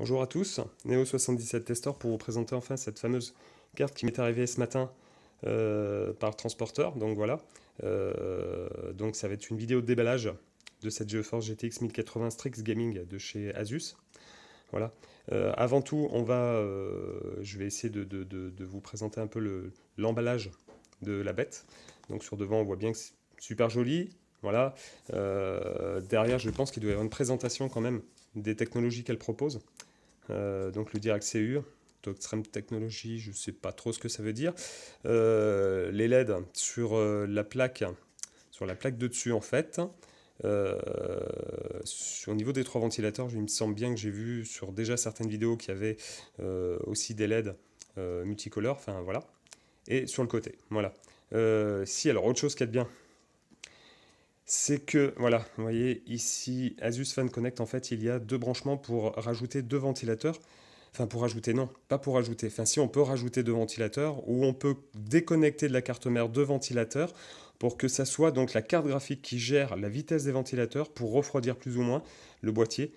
Bonjour à tous, Neo77 Tester pour vous présenter enfin cette fameuse carte qui m'est arrivée ce matin par transporteur. Donc voilà, donc ça va être une vidéo de déballage de cette GeForce GTX 1080 Strix Gaming de chez Asus. Voilà. Avant tout, je vais essayer de vous présenter un peu l'emballage de la bête. Donc sur devant, on voit bien que c'est super joli. Voilà. Derrière, je pense qu'il doit y avoir une présentation quand même des technologies qu'elle propose. Donc le Direct CU, Extreme Technology, je ne sais pas trop ce que ça veut dire. Les LED sur la plaque de dessus en fait. Au niveau des trois ventilateurs, il me semble bien que j'ai vu sur déjà certaines vidéos qu'il y avait aussi des LED multicolores, enfin voilà. Et sur le côté, voilà. Alors autre chose qu'il y a de bien, c'est que, voilà, vous voyez ici, Asus Fan Connect, en fait, il y a deux branchements pour rajouter deux ventilateurs. Enfin, pour rajouter, non, pas pour rajouter. Enfin, si on peut rajouter deux ventilateurs, ou on peut déconnecter de la carte mère deux ventilateurs pour que ça soit donc la carte graphique qui gère la vitesse des ventilateurs pour refroidir plus ou moins le boîtier.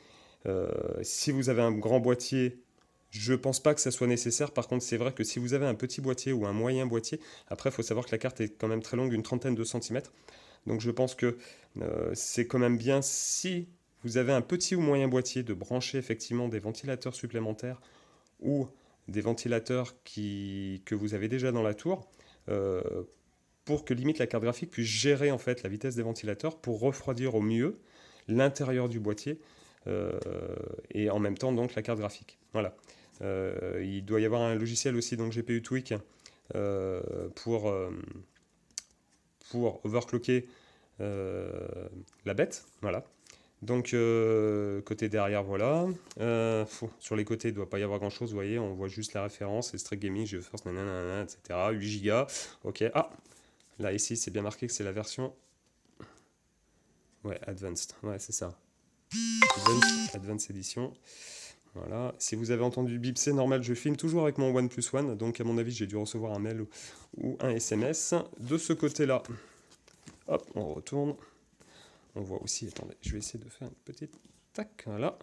Si vous avez un grand boîtier, je pense pas que ça soit nécessaire. Par contre, c'est vrai que si vous avez un petit boîtier ou un moyen boîtier, après, il faut savoir que la carte est quand même très longue, une trentaine de centimètres. Donc je pense que c'est quand même bien si vous avez un petit ou moyen boîtier de brancher effectivement des ventilateurs supplémentaires ou des ventilateurs que vous avez déjà dans la tour euh, pour que limite la carte graphique puisse gérer en fait la vitesse des ventilateurs pour refroidir au mieux l'intérieur du boîtier euh, et en même temps donc la carte graphique. Voilà. Il doit y avoir un logiciel aussi donc GPU Tweak euh, pour, euh, pour overclocker la bête. Voilà. Donc, côté derrière, voilà. Sur les côtés, il ne doit pas y avoir grand chose, vous voyez, on voit juste la référence, c'est Strix Gaming, GeForce, nanana, etc. 8 Go. Ok, ah, là ici, c'est bien marqué que c'est la version. Ouais, Advanced, ouais, c'est ça. Advanced Edition. Voilà. Si vous avez entendu bip, c'est normal, je filme toujours avec mon OnePlus One, donc à mon avis, j'ai dû recevoir un mail ou un SMS. De ce côté-là, hop, on retourne. On voit aussi, attendez, je vais essayer de faire une petite tac, voilà.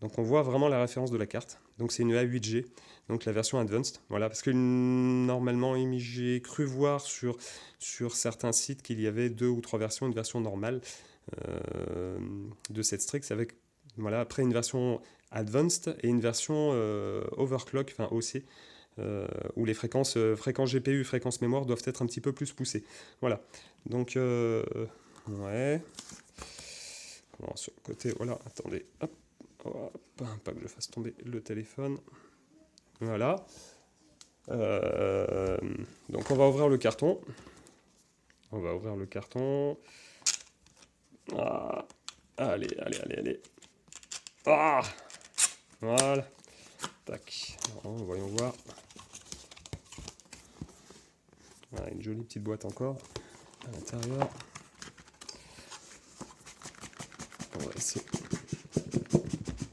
Donc on voit vraiment la référence de la carte. Donc c'est une A8G, donc la version Advanced. Voilà, parce que normalement, j'ai cru voir sur certains sites qu'il y avait deux ou trois versions, une version normale de cette Strix avec, voilà, après une version Advanced et une version Overclock, enfin OC, où les fréquences GPU, fréquences mémoire doivent être un petit peu plus poussées. Voilà, donc ouais. Bon, sur le côté, voilà, attendez, hop. Hop, pas que je fasse tomber le téléphone. Voilà. Euh, donc on va ouvrir le carton. On va ouvrir le carton. Ah, allez. Ah, voilà. Tac. Alors, voyons voir. Voilà, une jolie petite boîte encore à l'intérieur. On va essayer.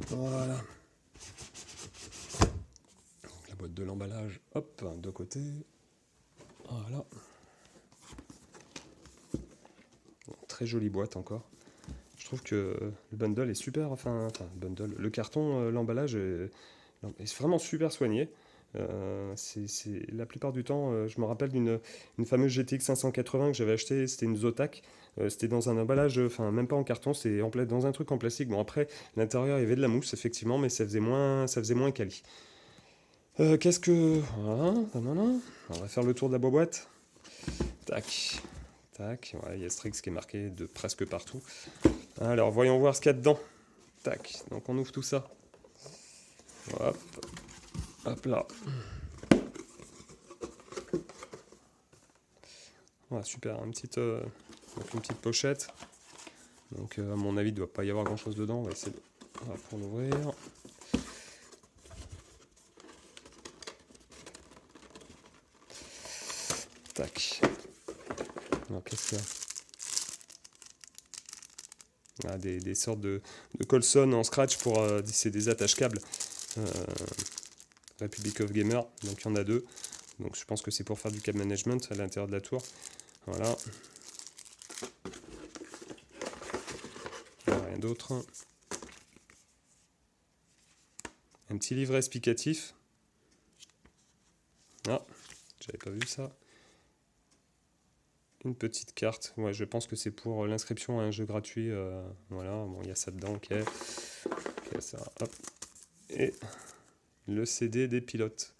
Voilà. Donc, la boîte de l'emballage, hop, de côté. Voilà. Bon, très jolie boîte encore. Je trouve que le bundle est super, le carton, l'emballage est vraiment super soigné. La plupart du temps, je me rappelle une fameuse GTX 580 que j'avais acheté, c'était une Zotac. C'était dans un emballage, enfin même pas en carton, c'était dans un truc en plastique. Bon après, l'intérieur il y avait de la mousse effectivement, mais ça faisait moins quali. Qu'est-ce que... Voilà, on va faire le tour de la boîte. Tac, tac, ouais, il y a Strix qui est marqué de presque partout. Alors, voyons voir ce qu'il y a dedans. Tac, donc on ouvre tout ça. Hop, hop là. Voilà, super, donc une petite pochette. Donc, à mon avis, il ne doit pas y avoir grand chose dedans. On va essayer pour l'ouvrir. Tac. Alors, qu'est-ce qu'il y a? Ah, des sortes de Colson en scratch pour c'est des attaches câbles Republic of Gamer, donc il y en a deux, donc je pense que c'est pour faire du câble management à l'intérieur de la tour. Voilà, rien d'autre. Un petit livret explicatif. Ah, j'avais pas vu ça. Une petite carte. Ouais, je pense que c'est pour l'inscription à un jeu gratuit. Voilà, bon, il y a ça dedans, ok. Ok, ça, hop. Et le CD des pilotes.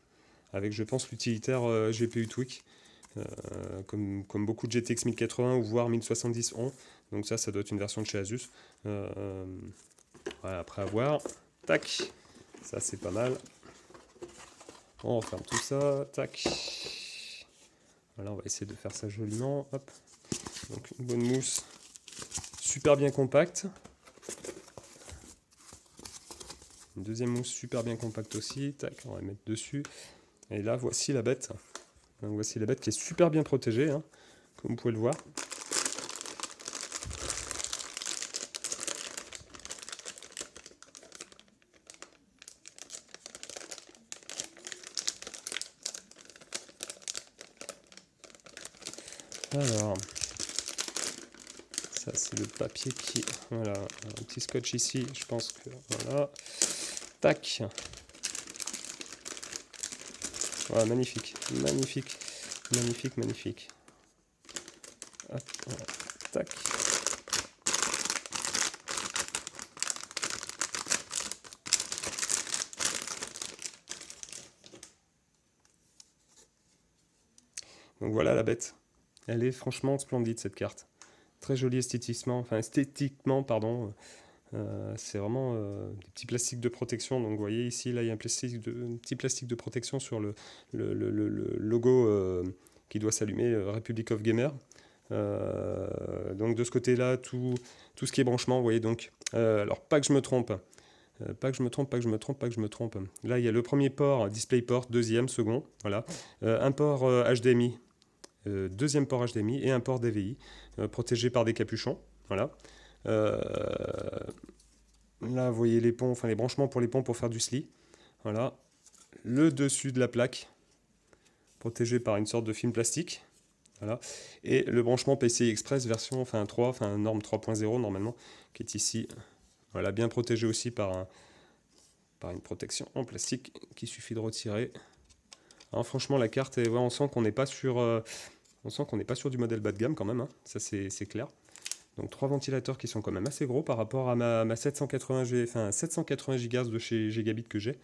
Avec, je pense, l'utilitaire GPU Tweak. Comme beaucoup de GTX 1080 ou voire 1070 ont. Donc ça doit être une version de chez Asus. Voilà, après avoir. Tac. Ça, c'est pas mal. On referme tout ça. Tac. Voilà, on va essayer de faire ça joliment. Hop. Donc une bonne mousse. Super bien compacte. Une deuxième mousse super bien compacte aussi. Tac, on va la mettre dessus. Et là, voici la bête. Donc voici la bête qui est super bien protégée, hein, comme vous pouvez le voir. Alors, ça c'est le papier qui... Voilà, un petit scotch ici, je pense que... Voilà. Tac. Voilà, magnifique, magnifique, magnifique, magnifique. Hop, voilà. Tac. Donc voilà la bête. Elle est franchement splendide cette carte. Très jolie esthétiquement, pardon. C'est vraiment des petits plastiques de protection. Donc vous voyez ici, là il y a un petit plastique de protection sur le logo qui doit s'allumer, Republic of Gamer. Donc de ce côté-là, tout ce qui est branchement, vous voyez donc. Alors pas que je me trompe. Pas que je me trompe. Là il y a le premier port DisplayPort, deuxième, second. Voilà. Un port HDMI. Deuxième port HDMI et un port DVI protégé par des capuchons. Voilà. Là, vous voyez les ponts, les branchements pour les ponts pour faire du SLI. Voilà. Le dessus de la plaque protégé par une sorte de film plastique. Voilà. Et le branchement PCI Express version 3, norme 3.0 normalement, qui est ici. Voilà, bien protégé aussi par une protection en plastique qu'il suffit de retirer. Alors, franchement, la carte, on sent qu'on n'est pas sur du modèle bas de gamme quand même, hein. Ça c'est clair. Donc 3 ventilateurs qui sont quand même assez gros par rapport à ma 780 Go de chez Gigabit que j'ai.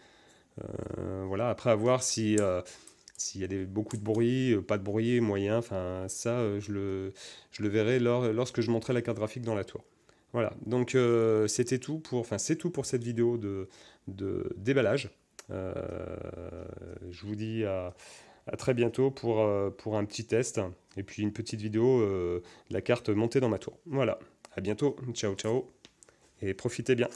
Voilà, après à voir s'il y a beaucoup de bruit, pas de bruit, moyen, ça je le verrai lorsque je montrerai la carte graphique dans la tour. Voilà, donc c'est tout pour cette vidéo de déballage. Je vous dis à très bientôt pour un petit test et puis une petite vidéo de la carte montée dans ma tour. Voilà, à bientôt, ciao ciao et profitez bien.